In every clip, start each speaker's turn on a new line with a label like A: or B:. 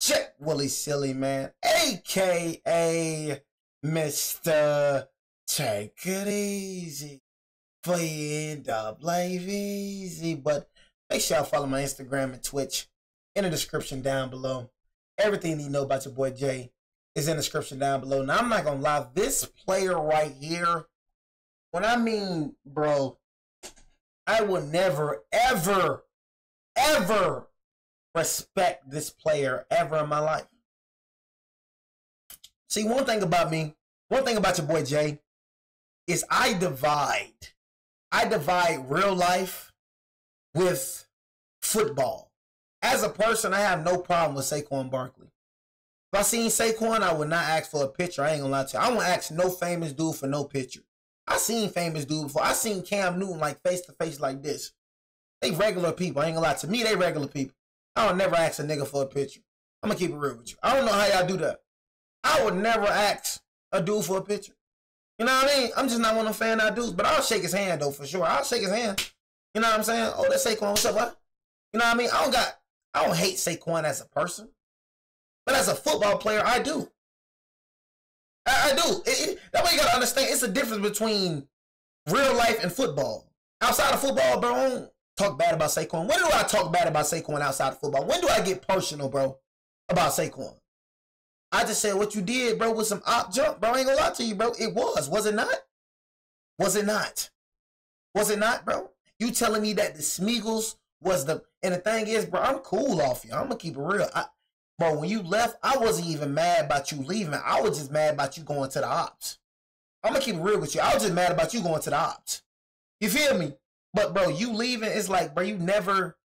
A: Check Willie Silly, man, a.k.a. Mr. Take It Easy. For you end up life easy. But make sure y'all follow my Instagram and Twitch in the description down below. Everything you know about your boy Jay is in the description down below. Now, I'm not going to lie. This player right here, when I mean, bro, I will never, ever, ever respect this player ever in my life. See, one thing about me, one thing about your boy Jay, is I divide real life with football. As a person, I have no problem with Saquon Barkley. If I seen Saquon, I would not ask for a picture. I ain't gonna lie to you. I won't ask no famous dude for no picture. I seen famous dude before. I seen Cam Newton like face to face like this. They regular people. I ain't gonna lie to me. They regular people. I would never ask a nigga for a picture. I'm gonna keep it real with you. I don't know how y'all do that. I would never ask a dude for a picture. You know what I mean? I'm just not one of them fan out dudes, but I'll shake his hand though for sure. I'll shake his hand. You know what I'm saying? Oh, that's Saquon. What's up, what? You know what I mean? I don't hate Saquon as a person, but as a football player, I do. I do. That way you gotta understand. It's a difference between real life and football. Outside of football, bro, I don't talk bad about Saquon. When do I talk bad about Saquon outside of football? When do I get personal, bro, about Saquon? I just said what you did, bro, with some op jump, bro. I ain't gonna lie to you, bro. It was it not? Was it not? Was it not, bro? You telling me that the Smeagol's was the, and the thing is, bro, I'm cool off you. I'm gonna keep it real. Bro, when you left, I wasn't even mad about you leaving. I was just mad about you going to the ops. I'm gonna keep it real with you. I was just mad about you going to the ops. You feel me? But, bro, you leaving, it's like, bro, you never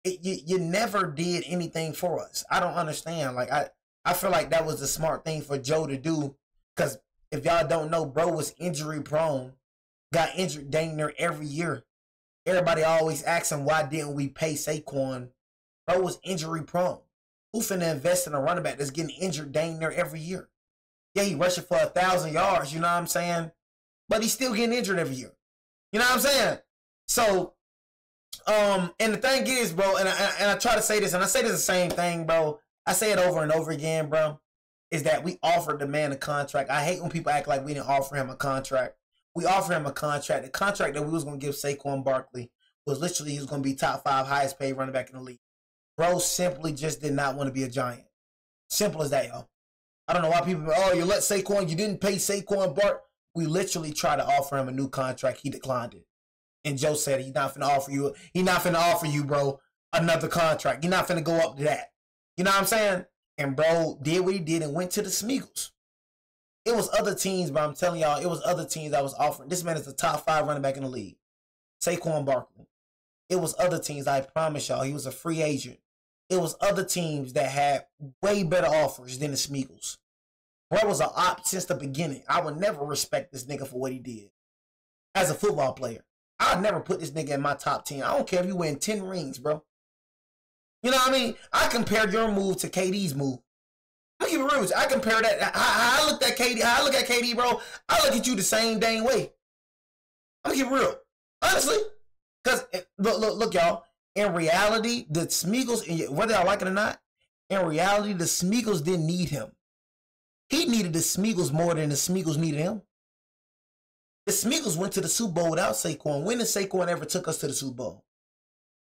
A: did anything for us. I don't understand. Like, I feel like that was the smart thing for Joe to do. Because if y'all don't know, bro was injury prone. Got injured dang near every year. Everybody always asking, why didn't we pay Saquon? Bro was injury prone. Who finna invest in a running back that's getting injured dang near every year? Yeah, he rushing for 1,000 yards, you know what I'm saying? But he's still getting injured every year. You know what I'm saying? So, and the thing is, bro, and I try to say this, and I say this the same thing, bro. I say it over and over again, bro, is that we offered the man a contract. I hate when people act like we didn't offer him a contract. We offered him a contract. The contract that we was going to give Saquon Barkley was literally he was going to be top 5 highest paid running back in the league. Bro simply just did not want to be a Giant. Simple as that, y'all. I don't know why people, oh, you let Saquon, you didn't pay Saquon Barkley. We literally tried to offer him a new contract. He declined it. And Joe said he's not finna offer you, bro, another contract. You're not finna go up to that. You know what I'm saying? And bro did what he did and went to the Smeagol's. It was other teams, but I'm telling y'all, it was other teams that was offering. This man is the top 5 running back in the league. Saquon Barkley. It was other teams, I promise y'all. He was a free agent. It was other teams that had way better offers than the Smeagol's. Bro was an op since the beginning. I would never respect this nigga for what he did. As a football player. I'd never put this nigga in my top 10. I don't care if you win 10 rings, bro. You know what I mean? I compared your move to KD's move. I'm gonna keep it real with you. I compare that. I look at KD, bro. I look at you the same dang way. I'm gonna keep it real. Honestly. Because, look, y'all. In reality, the Smeagol's, whether y'all like it or not, in reality, the Smeagol's didn't need him. He needed the Smeagol's more than the Smeagol's needed him. The Smeagol's went to the Super Bowl without Saquon. When did Saquon ever took us to the Super Bowl?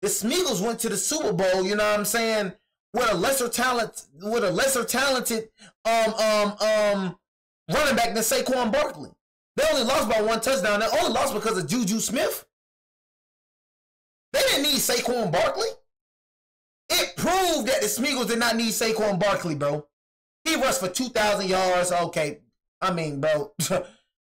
A: The Smeagol's went to the Super Bowl, you know what I'm saying, with a lesser talented running back than Saquon Barkley. They only lost by 1 touchdown. They only lost because of Juju Smith. They didn't need Saquon Barkley. It proved that the Smeagol's did not need Saquon Barkley, bro. He rushed for 2,000 yards. Okay, I mean, bro,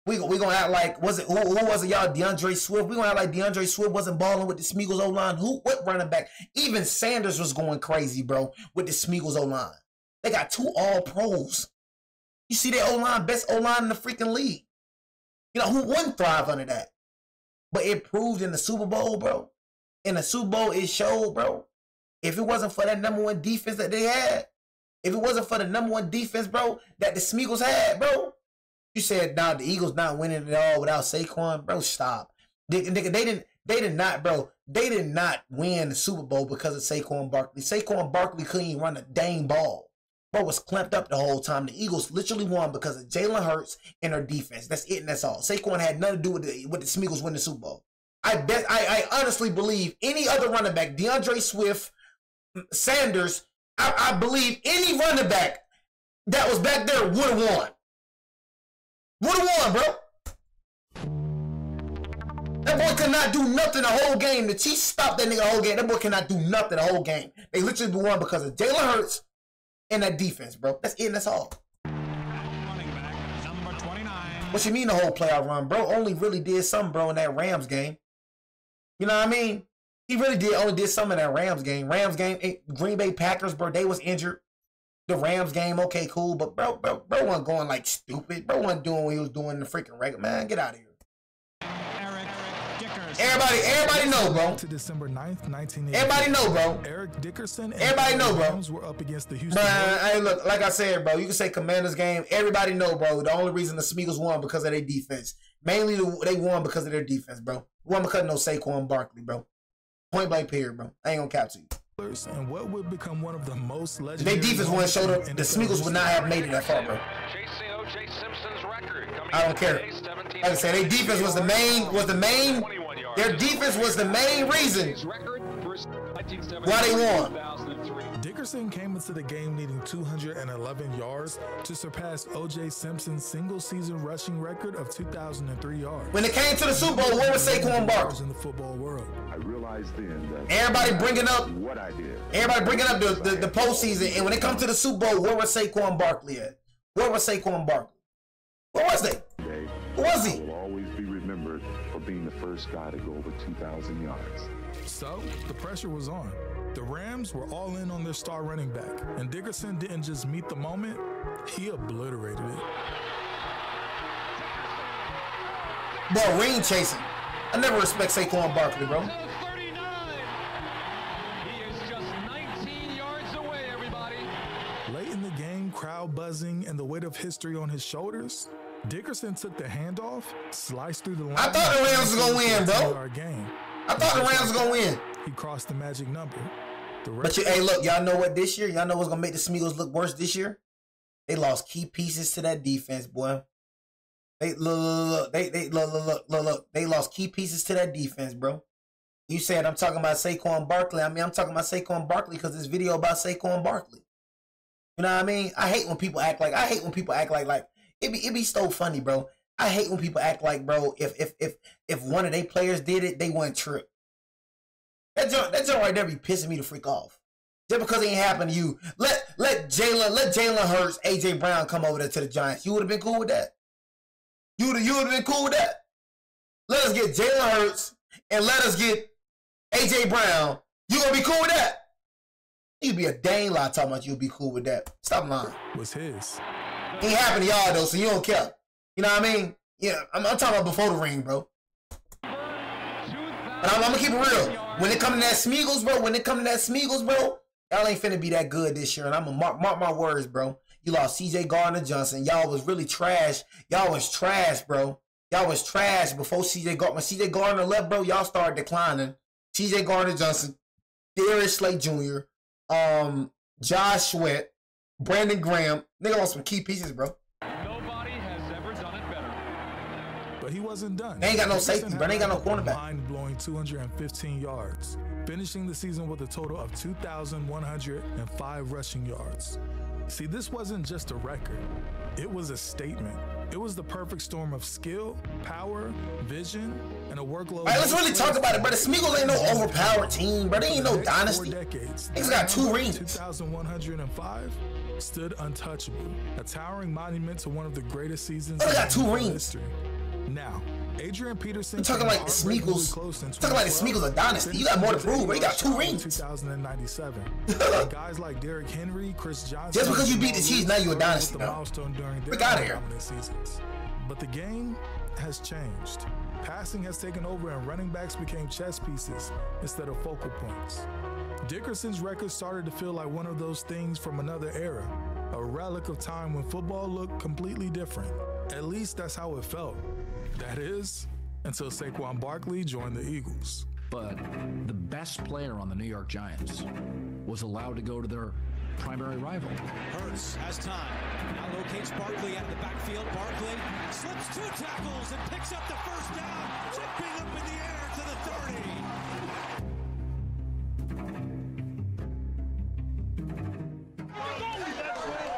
A: we gonna act like, who was it, y'all? DeAndre Swift. We gonna act like DeAndre Swift wasn't balling with the Smeagol's O-line. What running back? Even Sanders was going crazy, bro, with the Smeagol's O-line. They got 2 all-pros. You see their O-line, best O-line in the freaking league. You know, who wouldn't thrive under that? But it proved in the Super Bowl, bro. In the Super Bowl, it showed, bro. If it wasn't for that #1 defense that they had, if it wasn't for the #1 defense, bro, that the Smeagol's had, bro, you said, nah, the Eagles not winning it all without Saquon. Bro, stop. They did not, bro. They did not win the Super Bowl because of Saquon Barkley. Saquon Barkley couldn't even run a dang ball. bro was clamped up the whole time. The Eagles literally won because of Jalen Hurts and their defense. That's it and that's all. Saquon had nothing to do with the Smeagol's winning the Super Bowl. I honestly believe any other running back, DeAndre Swift, Sanders, I believe any running back that was back there would have won. Would have won, bro. That boy could not do nothing the whole game. The Chiefs stopped that nigga the whole game. That boy cannot do nothing the whole game. They literally won because of Jalen Hurts and that defense, bro. That's it and that's all.
B: Running back, number 29.
A: What you mean the whole playoff run, bro? Only really did something, bro, in that Rams game. You know what I mean? He really only did something in that Rams game. Green Bay Packers, bro, they was injured. The Rams game, okay, cool. But bro wasn't going like stupid. Bro wasn't doing what he was doing in the freaking regular. Man, get out of here. Everybody know, bro.
C: To December 9th, 1980.
A: Everybody know, bro.
C: Eric Dickerson and
A: everybody know, bro.
C: Rams were up against the Houston.
A: Hey, look, like I said, bro, you can say Commanders game. Everybody know, bro. The only reason the Smeagol's won because of their defense. Mainly, they won because of their defense, bro. Won because of no Saquon Barkley, bro. Point blank period, bro. I ain't gonna cap to you.
C: And what would become one of the most legendary.
A: If they defense wouldn't showed up, the Smeagol's would not have made it that far, bro. I don't care. Like I said, their defense was the main. Their defense was the main reason why they won.
C: Dickerson came into the game needing 211 yards to surpass O.J. Simpson's single-season rushing record of 2,003 yards.
A: When it came to the Super Bowl, where was Saquon Barkley?
C: In the football world.
D: I realized then that
A: everybody bringing up
D: what I did.
A: Everybody bringing up the postseason, and when it comes to the Super Bowl, where was Saquon Barkley at? Where was Saquon Barkley? Where was they? Who was he?
D: I will always be remembered for being the first guy to go over 2,000 yards.
C: So, the pressure was on. The Rams were all in on their star running back, and Dickerson didn't just meet the moment, he obliterated it.
A: Bro, ring chasing. I never respect Saquon Barkley, bro.
C: Late in the game, crowd buzzing and the weight of history on his shoulders, Dickerson took the handoff, sliced through the line.
A: I thought the Rams was gonna win, bro. I thought the Rams was gonna win.
C: He crossed the magic number.
A: But hey, look, y'all know what this year? Y'all know what's gonna make the Smeagol's look worse this year? They lost key pieces to that defense, boy. They look. They lost key pieces to that defense, bro. You said I'm talking about Saquon Barkley. I mean, I'm talking about Saquon Barkley because this video about Saquon Barkley. You know what I mean? I hate when people act like it be so funny, bro. I hate when people act like, bro, if one of their players did it, they wouldn't trip. That joint right there be pissing me the freak off. Just because it ain't happened to you. Let Jalen Hurts, AJ Brown come over there to the Giants. You would have been cool with that. You would have been cool with that. Let us get Jalen Hurts and let us get AJ Brown. You gonna be cool with that? You'd be a dang lie talking about you'd be cool with that. Stop lying.
C: Was his.
A: Ain't happened to y'all though, so you don't care. You know what I mean? Yeah, I'm talking about before the ring, bro. But I'm gonna keep it real. When it come to that Smeagol's, bro, y'all ain't finna be that good this year. And I'm gonna mark my words, bro. You lost C.J. Gardner-Johnson. Y'all was really trash. Y'all was trash, bro. Y'all was trash before C.J. Gardner. When C.J. Gardner left, bro, y'all started declining. C.J. Gardner-Johnson, Darius Slay Jr., Josh Sweat, Brandon Graham. Nigga lost some key pieces, bro.
B: Nobody has ever done it better.
C: But he wasn't done.
A: They ain't got no safety, bro. They ain't got no cornerback.
C: Mind-blowing 215 yards, finishing the season with a total of 2,105 rushing yards. See, this wasn't just a record. It was a statement. It was the perfect storm of skill, power, vision, and a workload.
A: All right, let's really talk about it, bro. The Smeagol's ain't no overpowered team, bro. They ain't no dynasty. He's got 2 rings.
C: 2,105 stood untouchable, a towering monument to one of the greatest seasons
A: in
C: NFL history. Now, Adrian Peterson.
A: I'm talking like the Smeagol's. Talking like the Smeagol's a dynasty. You got more to prove, bro. You got 2 rings.
C: 2097. Guys like Derrick Henry, Chris Johnson.
A: Just because you beat the Chiefs, now you a dynasty, bro. We got here.
C: But the game has changed. Passing has taken over and running backs became chess pieces instead of focal points. Dickerson's record started to feel like one of those things from another era, a relic of time when football looked completely different. At least that's how it felt. That is, until Saquon Barkley joined the Eagles.
E: But the best player on the New York Giants was allowed to go to their primary rival.
F: Hurts has time. Now locates Barkley out of the backfield. Barkley slips 2 tackles and picks up the first down, jumping up in the air to the 30.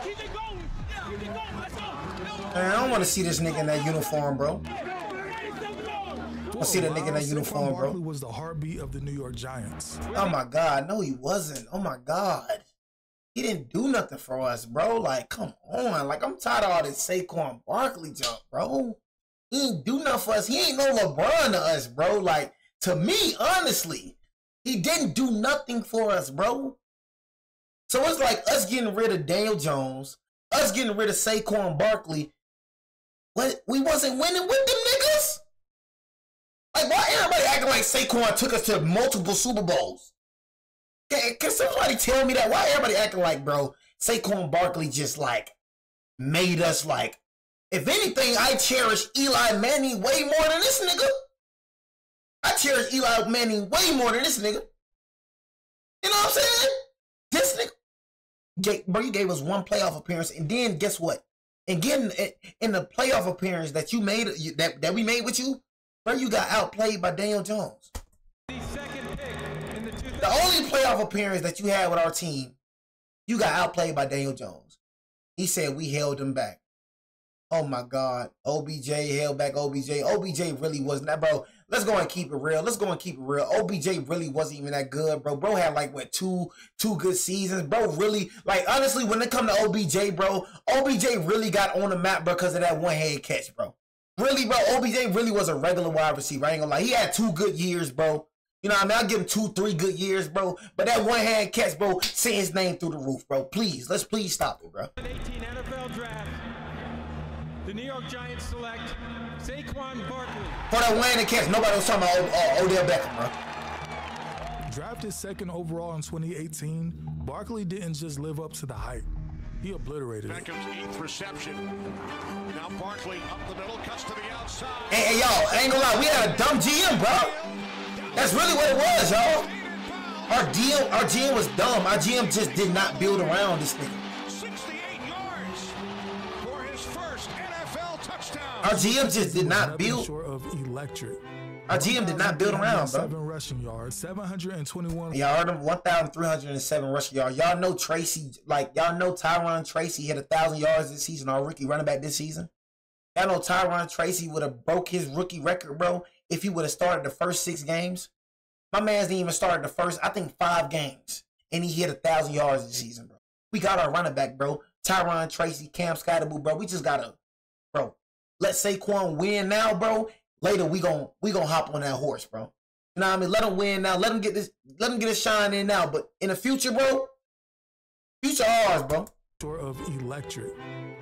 B: Keep it going. Let's go.
A: Man, I don't want to see this nigga in that uniform, bro. I see that nigga in that uniform, bro.
C: Barkley was the heartbeat of the New York Giants.
A: Oh my God, no, he wasn't. Oh my God, he didn't do nothing for us, bro. Like, come on, like I'm tired of all this Saquon Barkley junk, bro. He ain't do nothing for us. He ain't no LeBron to us, bro. Like, to me, honestly, he didn't do nothing for us, bro. So it's like us getting rid of Daniel Jones, us getting rid of Saquon Barkley. What, we wasn't winning with them niggas? Like, why everybody acting like Saquon took us to multiple Super Bowls? Can somebody tell me that? Why everybody acting like, bro, Saquon Barkley just, like, made us, like, if anything, I cherish Eli Manning way more than this nigga. I cherish Eli Manning way more than this nigga. You know what I'm saying? This nigga, bro, you gave us 1 playoff appearance, and then guess what? And getting in the playoff appearance that you made, that we made with you, bro, you got outplayed by Daniel Jones. The only playoff appearance that you had with our team, you got outplayed by Daniel Jones. He said we held him back. Oh my God, OBJ held back OBJ. OBJ really wasn't that, bro. Let's go and keep it real. Let's go and keep it real. OBJ really wasn't even that good, bro. Bro had like, what, two good seasons. Bro really, like, honestly, when it come to OBJ, bro, OBJ really got on the map, bro, because of that one-hand catch, bro. Really, bro, OBJ really was a regular wide receiver. I ain't gonna lie. He had 2 good years, bro. You know what I mean? I'll give him 2-3 good years, bro. But that one-hand catch, bro, sent his name through the roof, bro. Please, let's please stop it, bro.
B: 18 NFL draft. The New York Giants select Saquon Barkley.
A: For that one-handed catch, nobody was talking about Odell Beckham, bro.
C: Drafted 2nd overall in 2018, Barkley didn't just live up to the hype. He obliterated it.
G: Beckham's 8th reception. Now Barkley up the middle, cuts to the outside.
A: Hey, y'all, I ain't gonna lie, we had a dumb GM, bro. That's really what it was, y'all. Our GM was dumb. Our GM just did not build around this nigga.
G: 68 yards for his first NFL touchdown.
A: Our GM just did not build.
C: Short of electric.
A: Our GM did not build around, bro.
C: 7 rushing yards, 721.
A: Y'all heard him, 1,307 rushing yards. Y'all know Tracy, like, y'all know Tyron Tracy hit 1,000 yards this season, our rookie running back this season. Y'all know Tyron Tracy would have broke his rookie record, bro, if he would have started the first 6 games. My man's didn't even start the first, I think, 5 games, and he hit 1,000 yards this season, bro. We got our running back, bro. Tyron Tracy, Cam Scottaboo, bro. We just gotta, bro, let Saquon win now, bro. Later we gon' hop on that horse, bro. You know what I mean? Let him win now. Let him get his shine in now. But in the future, bro, future ours, bro.
C: Short of electric.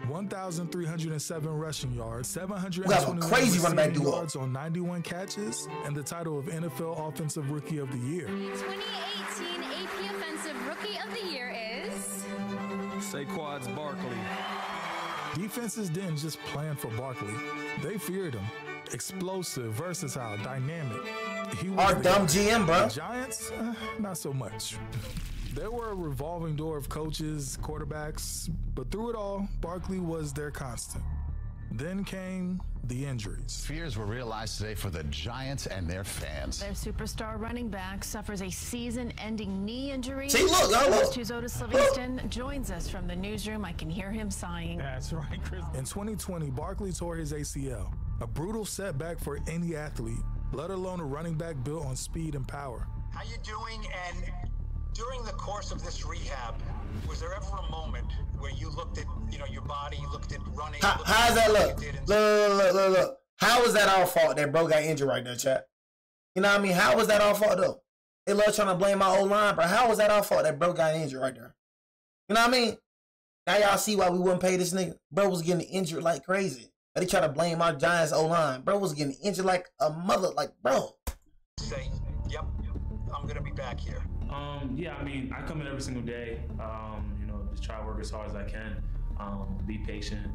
C: 1,307 rushing yards, 721
A: crazy running back duo
C: yards on 91 catches, and the title of NFL Offensive Rookie of the Year.
H: 2018 AP Offensive Rookie of the Year is
B: Saquon Barkley.
C: Defenses didn't just plan for Barkley; they feared him. Explosive, versatile, dynamic. He was
A: our dumb GM, bro.
C: Giants, not so much. There were a revolving door of coaches, quarterbacks, but through it all, Barkley was their constant. Then came the injuries.
E: Fears were realized today for the Giants and their fans.
H: their superstar running back suffers a season-ending knee injury.
A: See, look, y'all look.
H: News 2's Otis Livingston joins us from the newsroom. I can hear him sighing.
B: That's right, Chris.
C: In 2020, Barkley tore his ACL, a brutal setback for any athlete, let alone a running back built on speed and power.
I: How you doing? And during the course of this rehab, was there ever a moment where you looked at, your body, looked at running?
A: How does that look? Look. How is that our fault that bro got injured right there, chat? You know what I mean? How was that our fault, though? They love trying to blame my old line, bro. How was that our fault that bro got injured right there? You know what I mean? Now y'all see why we wouldn't pay this nigga. Bro was getting injured like crazy. But they try to blame our Giants O-line. Bro was getting injured like a mother, like, bro.
I: Say, yep, I'm going to be back here.
J: Yeah, I mean, I come in every single day, just try to work as hard as I can, be patient,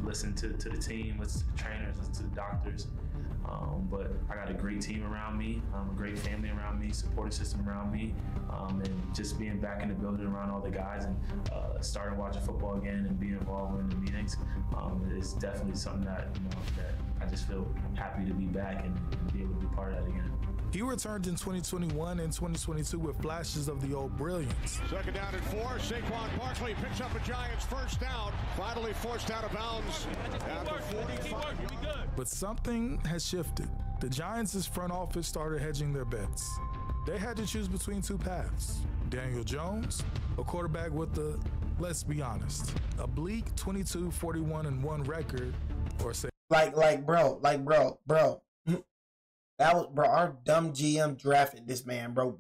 J: listen to the team, listen to the trainers, listen to the doctors, But I got a great team around me, a great family around me, supporting system around me, and just being back in the building around all the guys and starting watching football again and being involved in the meetings is definitely something that that I just feel happy to be back and be able to be part of that again.
C: He returned in 2021 and 2022 with flashes of the old brilliance.
G: Second down and 4. Saquon Barkley picks up a Giants first down. Finally forced out of bounds at the 45.
C: But something has shifted. The Giants' front office started hedging their bets. They had to choose between two paths. Daniel Jones, a quarterback with the, let's be honest, a bleak 22-41-1 record, or say
A: bro. That was, bro, our dumb GM drafted this man, bro.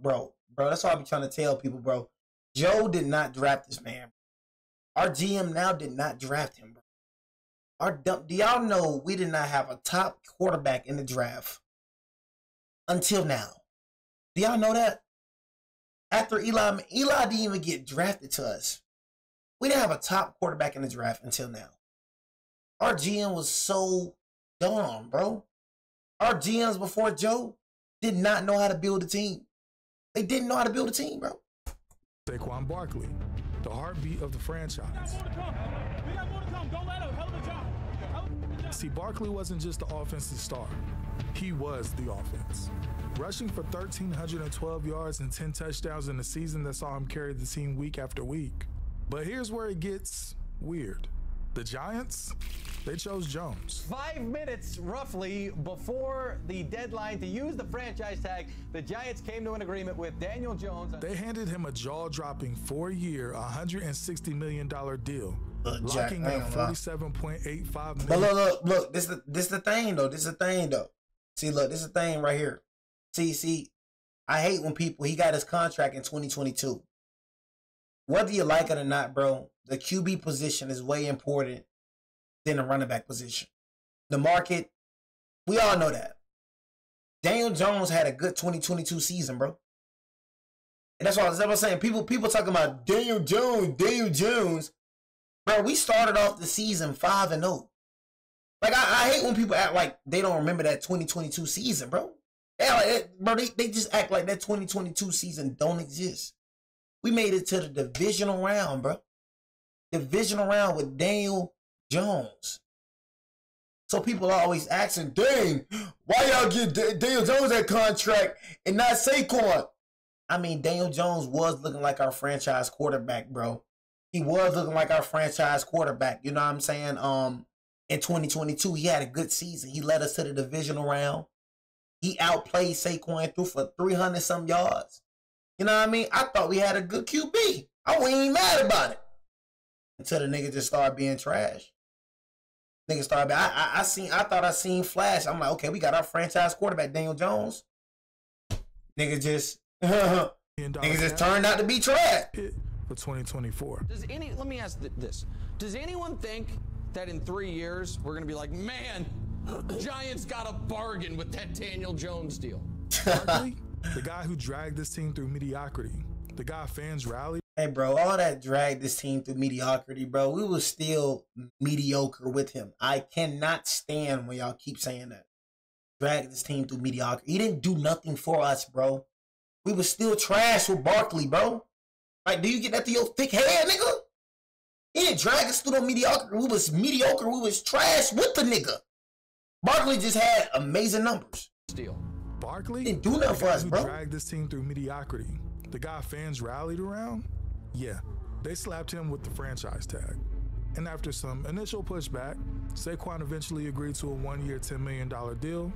A: That's all I be trying to tell people, bro. Joe did not draft this man. Our GM now did not draft him, bro. Do y'all know we did not have a top quarterback in the draft until now? Do y'all know that? After Eli didn't even get drafted to us. We didn't have a top quarterback in the draft until now. Our GM was so dumb, bro. Our GMs before Joe did not know how to build a team. They didn't know how to build a team, bro.
C: Saquon Barkley, the heartbeat of the franchise.
B: We got more to come. Don't let him. Hell of a job.
C: See, Barkley wasn't just the offensive star. He was the offense. Rushing for 1,312 yards and 10 touchdowns in a season that saw him carry the team week after week. But here's where it gets weird. The Giants, they chose Jones.
K: 5 minutes roughly before the deadline to use the franchise tag, the Giants came to an agreement with Daniel Jones.
C: They handed him a jaw-dropping 4-year, $160 million deal, locking in $47.85 million.
A: But look, this the thing though. See, look, this is the thing right here. See, I hate when he got his contract in 2022. Whether you like it or not, bro, the QB position is way important than the running back position. The market, we all know that. Daniel Jones had a good 2022 season, bro. And that's what I'm saying. People talking about Daniel Jones. Bro, we started off the season 5-0. Like, I hate when people act like they don't remember that 2022 season, bro. They just act like that 2022 season don't exist. We made it to the divisional round, bro. Divisional round with Daniel Jones. So people are always asking, dang, why y'all give Daniel Jones that contract and not Saquon? I mean, Daniel Jones was looking like our franchise quarterback, bro. He was looking like our franchise quarterback. You know what I'm saying? In 2022, he had a good season. He led us to the divisional round. He outplayed Saquon, threw for 300-some yards. You know what I mean? I thought we had a good QB. I wasn't even mad about it. Until the nigga just started being trash. Nigga started I thought I seen flash. I'm like, okay, we got our franchise quarterback, Daniel Jones. Nigga just turned out to be trash.
C: For 2024.
K: Let me ask this. Does anyone think that in 3 years we're gonna be like, man, Giants got a bargain with that Daniel Jones deal?
C: Barkley, the guy who dragged this team through mediocrity, the guy fans rallied.
A: Hey, bro, all that dragged this team through mediocrity, bro. We were still mediocre with him. I cannot stand when y'all keep saying that. Drag this team through mediocrity. He didn't do nothing for us, bro. We were still trash with Barkley, bro. Like, do you get that through your thick head, nigga? He didn't drag us through the mediocrity. We was mediocre. We was trash with the nigga. Barkley just had amazing numbers.
K: Still.
C: Barkley
A: didn't do nothing for us, bro.
C: Dragged this team through mediocrity. The guy fans rallied around? Yeah, they slapped him with the franchise tag. And after some initial pushback, Saquon eventually agreed to a 1-year, $10 million deal,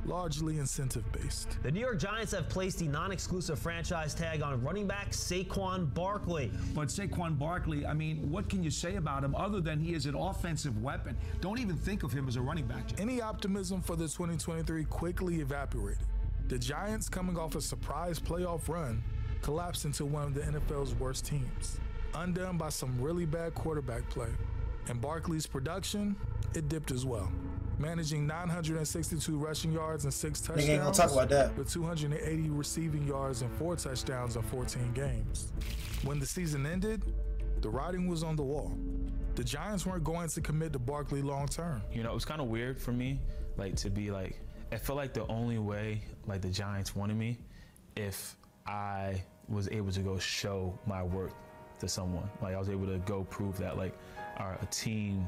C: largely incentive-based.
L: The New York Giants have placed the non-exclusive franchise tag on running back Saquon Barkley.
M: But Saquon Barkley, I mean, what can you say about him other than he is an offensive weapon? Don't even think of him as a running back.
C: Any optimism for the 2023 quickly evaporated. The Giants, coming off a surprise playoff run, collapsed into one of the NFL's worst teams, undone by some really bad quarterback play. And Barkley's production, it dipped as well, managing 962 rushing yards and 6 touchdowns.
A: Nigga ain't gonna talk about that.
C: With 280 receiving yards and 4 touchdowns in 14 games. When the season ended, the writing was on the wall. The Giants weren't going to commit to Barkley long term.
J: You know, it was kind of weird for me, like, to be like
N: I feel like the only way, like, the Giants wanted me, if I was able to go show my worth to someone. Like, I was able to go prove that, like, a team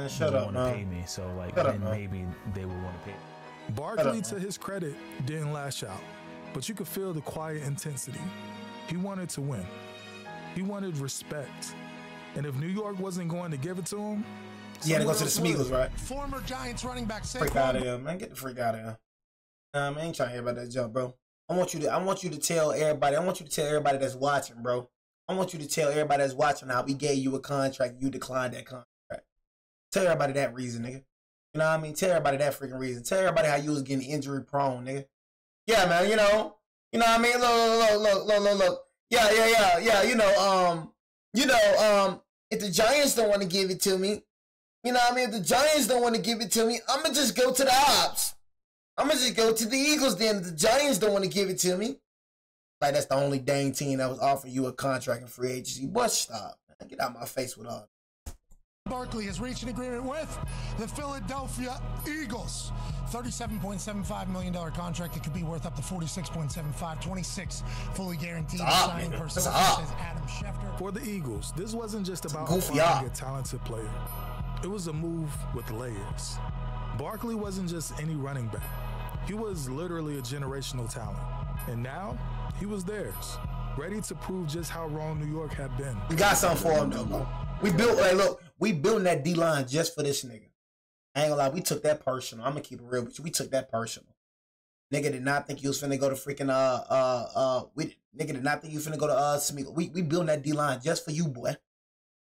A: shut
N: would
A: up,
N: want to
A: man.
N: pay me. So, like,
A: Shut up,
N: then
A: man.
N: maybe they would want to pay me.
C: Barkley, to his credit, didn't lash out, but you could feel the quiet intensity. He wanted to win. He wanted respect. And if New York wasn't going to give it to him,
A: he had to go to the Smeagol's, right?
O: Former Giants running back Saquon.
A: Freak out of here, man. Get the freak out of here. Man, I ain't trying to hear about that jump, bro. I want you to tell everybody. I want you to tell everybody that's watching, bro. I want you to tell everybody that's watching how we gave you a contract, you declined that contract. Tell everybody that reason, nigga. You know what I mean? Tell everybody that freaking reason. Tell everybody how you was getting injury prone, nigga. Yeah, man. You know what I mean? Look. Yeah. If the Giants don't want to give it to me, you know what I mean? If the Giants don't want to give it to me, I'm going to just go to the Ops. I'm going to just go to the Eagles then. If the Giants don't want to give it to me, like, that's the only dang team that was offering you a contract in free agency. But stop, man. Get out my face with all.
O: Barkley has reached an agreement with the Philadelphia Eagles. $37.75 million contract that could be worth up to $46.75, 26 fully guaranteed. Signing person, says Adam Schefter.
C: For the Eagles, this wasn't just about
A: Goofy
C: finding a talented player. It was a move with layers. Barkley wasn't just any running back. He was literally a generational talent. And now, he was theirs, ready to prove just how wrong New York had been.
A: We got something for him, though, bro. We building that D-line just for this nigga. I ain't gonna lie, we took that personal. I'm gonna keep it real with you. We took that personal. Nigga did not think you was finna go to freaking, nigga did not think you finna go to, Smeagol. We building that D-line just for you, boy.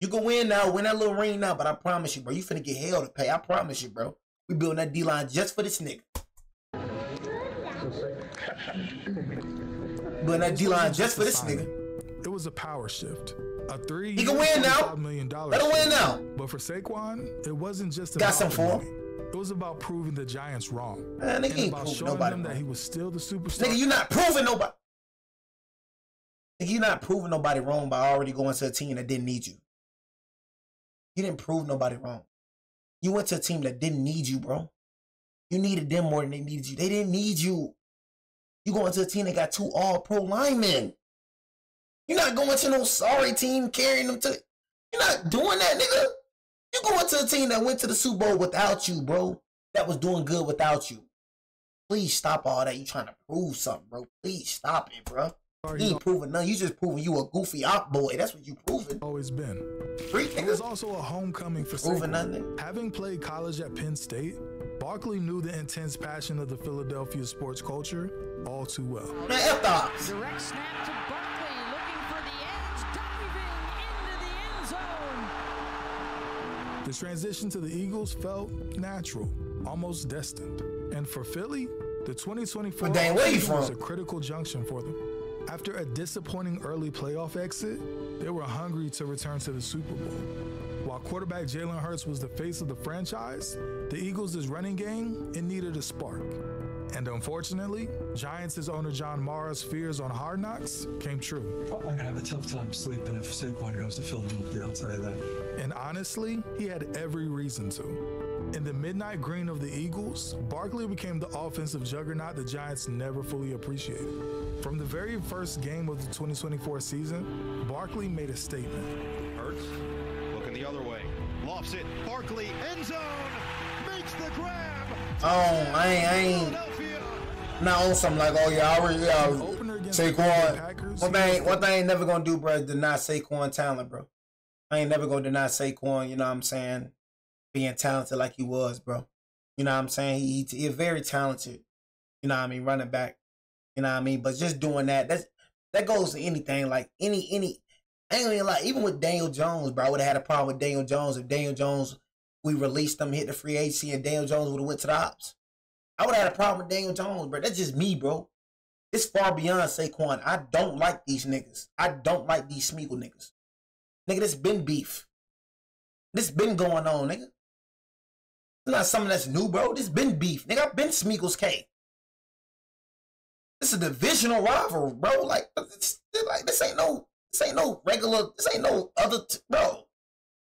A: You can win now, win that little ring now, but I promise you, bro, you finna get hell to pay. I promise you, bro. We building that D-line just for this nigga. Building that D-line just for this nigga.
C: It was a power shift. A 3
A: He can win now.
C: $5 million.
A: Let him win now.
C: But for Saquon, it wasn't just
A: got
C: about
A: some for
C: money. It was about proving the Giants wrong.
A: Man, nigga ain't
C: about
A: proving
C: showing
A: nobody
C: them
A: wrong.
C: that he was still the superstar.
A: Nigga, you not proving nobody. Nigga, you not proving nobody wrong by already going to a team that didn't need you. You didn't prove nobody wrong. You went to a team that didn't need you, bro. You needed them more than they needed you. They didn't need you. You going to a team that got 2 all-pro linemen. You're not going to no sorry team carrying them to. You're not doing that, nigga. You're going to a team that went to the Super Bowl without you, bro. That was doing good without you. Please stop all that. You trying to prove something, bro. Please stop it, bro. You ain't proving nothing. You just proving you a goofy op boy. That's what you proving.
C: Always been.
A: Freak,
C: It was also a homecoming for
A: Proving
C: Saquon.
A: nothing.
C: Having played college at Penn State, Barkley knew the intense passion of the Philadelphia sports culture all too well.
A: Man, F the ops.
P: Direct snap to Barkley, looking for the edge, diving into the end zone.
C: The transition to the Eagles felt natural, almost destined. And for Philly, the 2024
A: But dang, where you
C: season was a
A: from?
C: critical junction for them. After a disappointing early playoff exit, they were hungry to return to the Super Bowl. While quarterback Jalen Hurts was the face of the franchise, the Eagles' running game, it needed a spark. And unfortunately, Giants' owner John Mara's fears on Hard Knocks came true.
Q: I'm going to have a tough time sleeping if Saquon goes to Philadelphia, I'll tell you that.
C: And honestly, he had every reason to. In the midnight green of the Eagles, Barkley became the offensive juggernaut the Giants never fully appreciated. From the very first game of the 2024 season, Barkley made a statement.
R: Hurts, looking the other way, lofts it, Barkley, end zone, makes the grab.
A: Oh, I ain't not on something like, oh yeah, I already Saquon. One thing I ain't never gonna do, bro, is deny Saquon talent, bro. I ain't never gonna deny Saquon, you know what I'm saying, being talented like he was, bro. You know what I'm saying? He's very talented, you know what I mean, running back. You know what I mean? But just doing that goes to anything. Like any I ain't gonna lie, even with Daniel Jones, bro, I would have had a problem with Daniel Jones if Daniel Jones, we released him, hit the free agency, and Daniel Jones would have went to the Ops. I would have had a problem with Daniel Jones, bro. That's just me, bro. It's far beyond Saquon. I don't like these niggas. I don't like these Smeagol niggas. Nigga, this been beef. This been going on, nigga. It's not something that's new, bro. This been beef. Nigga, I've been Smeagol's K. This is a divisional rival, bro. Like this ain't no regular, this ain't no other, bro.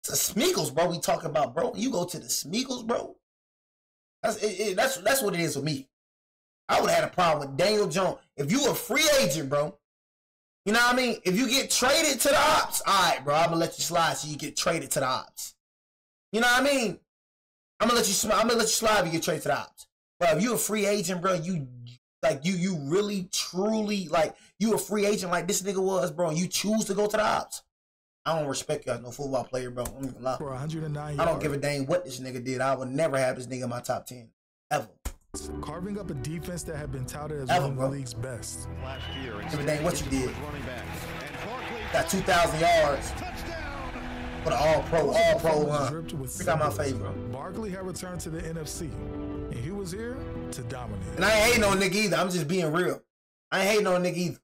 A: It's a Smeagol's, bro, we talking about, bro. You go to the Smeagol's, bro. That's what it is with me. I would have had a problem with Daniel Jones. If you a free agent, bro, you know what I mean? If you get traded to the ops, all right, bro, I'm going to let you slide so you get traded to the ops. You know what I mean? I'm going to let you slide if you get traded to the ops. But if you a free agent, bro, you really, truly, like, you a free agent like this nigga was, bro, and you choose to go to the ops. I don't respect you as no football player, bro. I'm not gonna lie.
C: For 109
A: I don't give a dang what this nigga did. I would never have this nigga in my top 10. Ever.
C: Carving up a defense that had been touted as
A: Ever,
C: one of
A: bro.
C: the league's best.
R: Last year,
A: Give a dang what you did. Got 2,000 yards. For the all-pro run. Pick out my favorite.
C: Barkley had returned to the NFC, and he was here to dominate.
A: And I ain't hating on nigga either. I'm just being real. I ain't hating on nigga either.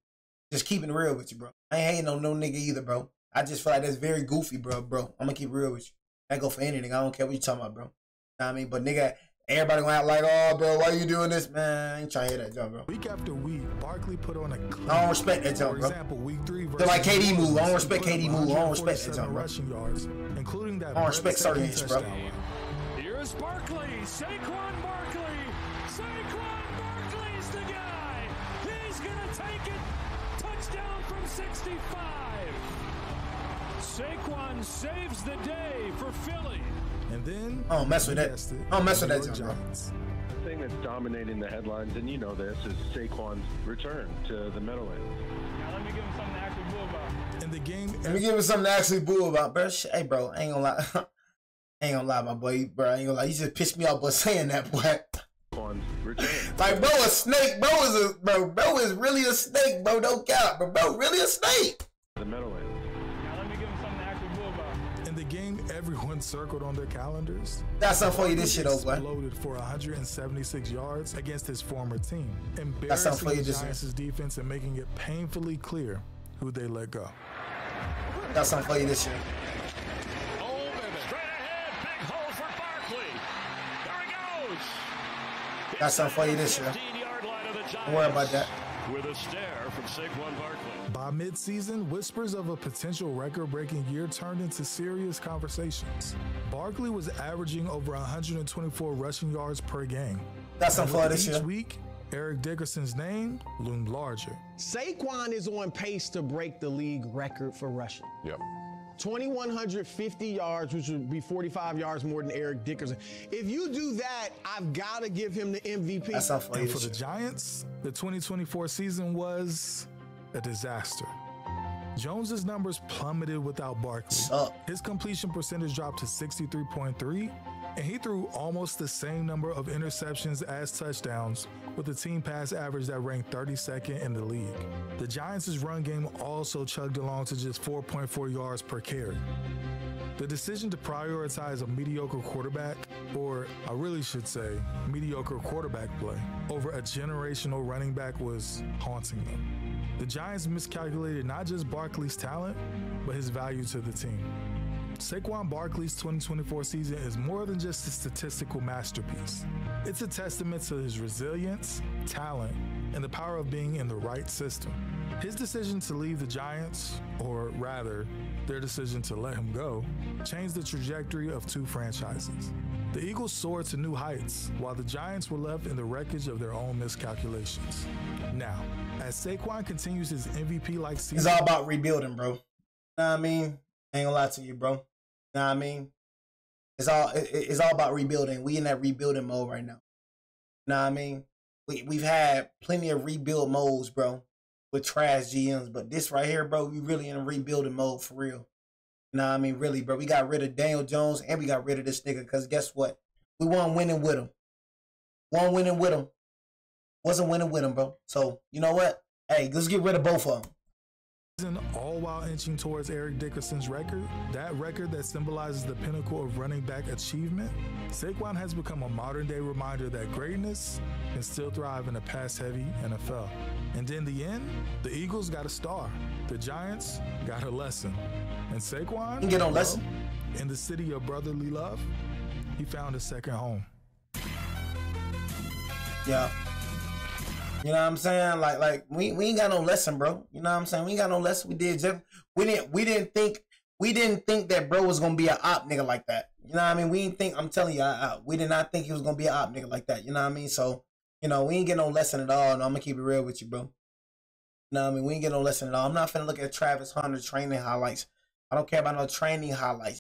A: Just keeping it real with you, bro. I ain't hating on no nigga either, bro. I just feel like that's very goofy, bro. I'm gonna keep it real with you. That go for anything. I don't care what you talking about, bro. Know what I mean? But nigga, everybody gonna act like, oh, bro, why you doing this? Man, I ain't trying to hear that jump, bro.
C: Week after week, Barkley put on a clean.
A: I don't respect that jump, bro.
C: For example, week 3
A: They're like KD move. I don't respect KD move. I don't respect that jump, bro.
C: Rushing yards, including that.
A: I don't respect certain shit, bro.
B: Here's Barkley. Saquon Barkley. Saquon Barkley's the guy. He's gonna take it. Touchdown from 65. Saquon saves the day for Philly.
C: And then
A: I don't mess with that. I don't mess with that jump, bro.
D: The thing that's dominating the headlines, and you know this, is Saquon's return to the Meadowlands.
B: Now let me give him something to actually boo about.
C: In the game,
A: let me give him something to actually boo about, bro. Hey, bro, I ain't gonna lie. I ain't gonna lie, my boy, bro. I ain't gonna lie. You just pissed me off by saying that, boy.
D: Saquon's return.
A: Like, bro, a snake, bro is really a snake, bro. Don't count, but bro, really a snake.
D: The Meadowlands.
C: In the game, everyone circled on their calendars.
A: That's something for you, this shit, though, boy.
C: Exploded for 176 yards against his former team,
A: That's something for
C: embarrassing
A: you,
C: the
A: this
C: Giants' defense and making it painfully clear who they let go.
A: That's something for you, this shit.
G: Oh, baby. Straight ahead. Big hole for Barkley. There he goes.
A: That's something for you, this year. Don't worry about that.
G: With a stare from Saquon Barkley.
C: By midseason, whispers of a potential record-breaking year turned into serious conversations. Barkley was averaging over 124 rushing yards per game.
A: That's something for this
C: each
A: year.
C: week, Eric Dickerson's name loomed larger.
K: Saquon is on pace to break the league record for rushing.
D: Yep.
K: 2,150 yards, which would be 45 yards more than Eric Dickerson. If you do that, I've got to give him the MVP.
A: That's not funny.
C: And for the Giants, the 2024 season was a disaster. Jones's numbers plummeted without Barkley. His completion percentage dropped to 63.3, and he threw almost the same number of interceptions as touchdowns, with a team pass average that ranked 32nd in the league. The Giants' run game also chugged along to just 4.4 yards per carry. The decision to prioritize a mediocre quarterback, or I really should say mediocre quarterback play, over a generational running back was haunting them. The Giants miscalculated not just Barkley's talent, but his value to the team. Saquon Barkley's 2024 season is more than just a statistical masterpiece. It's a testament to his resilience, talent, and the power of being in the right system. His decision to leave the Giants, or rather, their decision to let him go, changed the trajectory of two franchises. The Eagles soared to new heights, while the Giants were left in the wreckage of their own miscalculations. Now, as Saquon continues his MVP-like season...
A: It's all about rebuilding, bro. Know what I mean? I ain't gonna lie to you, bro. Know what I mean? It's all about rebuilding. We in that rebuilding mode right now. Know what I mean? We've had plenty of rebuild modes, bro, with trash GMs, but this right here, bro, we really in a rebuilding mode for real. You know what I mean? Really, bro. We got rid of Daniel Jones and we got rid of this nigga because guess what? We weren't winning with him. Wasn't winning with him, bro. So, you know what? Hey, let's get rid of both of them.
C: All while inching towards Eric Dickerson's record, that record that symbolizes the pinnacle of running back achievement, Saquon has become a modern-day reminder that greatness can still thrive in a pass-heavy NFL. And in the end, the Eagles got a star, the Giants got a lesson, and Saquon,
A: you get no lesson.
C: In the city of brotherly love, he found a second home.
A: Yeah. You know what I'm saying? Like we ain't got no lesson, bro. You know what I'm saying? We ain't got no lesson. We didn't think that bro was gonna be an op nigga like that. You know what I mean? We didn't think, I'm telling you, we did not think he was going to be an op nigga like that. You know what I mean? So, you know, we ain't get no lesson at all. And I'm going to keep it real with you, bro. You know what I mean? We ain't get no lesson at all. I'm not finna look at Travis Hunter training highlights. I don't care about no training highlights.